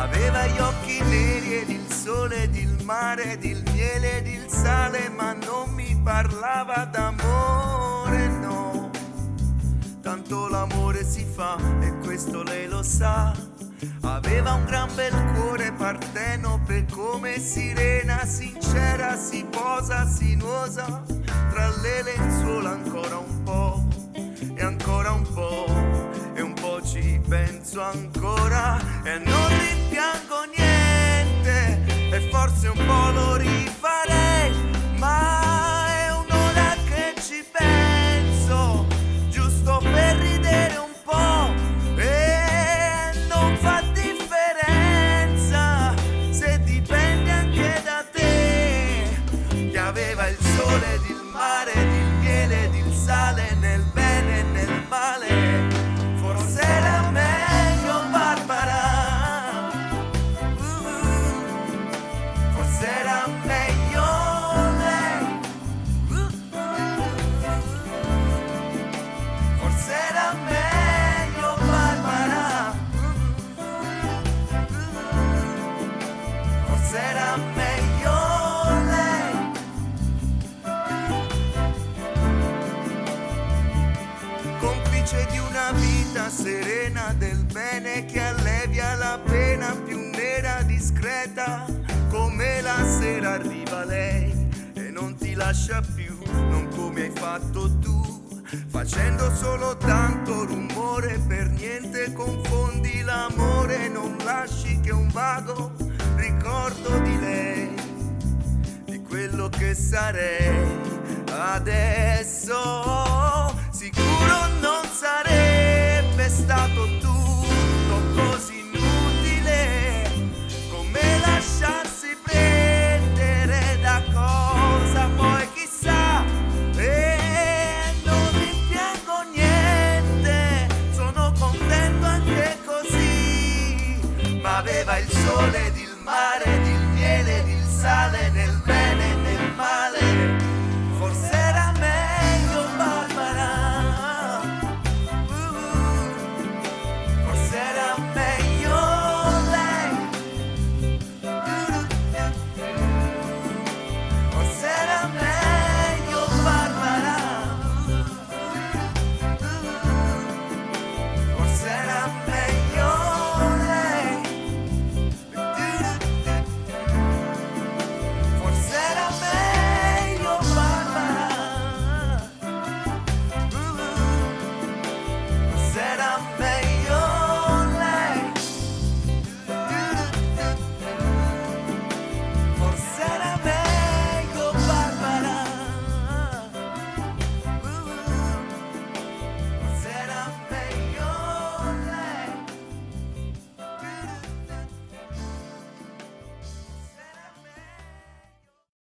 Aveva gli occhi neri ed il sole ed il mare ed il miele ed il sale, ma non mi parlava d'amore, no. Tanto l'amore si fa e questo lei lo sa. Aveva un gran bel cuore partenope come sirena, sincera, si posa, sinuosa, tra le lenzuola ancora un po' e ancora un po'. E un po' ci penso ancora e non rimpiango niente e forse un po' lo rifarei, ma è un'ora che ci penso, giusto per ridere un po' e non fa differenza se dipende anche da te, che aveva il sole ed il mare ed il miele ed il sale, nel bene e nel male. Forse era meglio Barbara, forse era meglio lei, forse era meglio Barbara, forse era meglio lei. Complice di una vita serena del bene che allevia la pena, più nera, discreta, come la sera arriva lei e non ti lascia più, non come hai fatto tu, facendo solo tanto rumore, per niente confondi l'amore, non lasci che un vago ricordo di lei, di quello che sarei adesso. Sicuro non sarebbe stato tutto così inutile come lasciarsi prendere da cosa poi chissà, e non rimpiango niente, sono contento anche così, ma aveva il sole ed il mare ed il miele ed il sale nel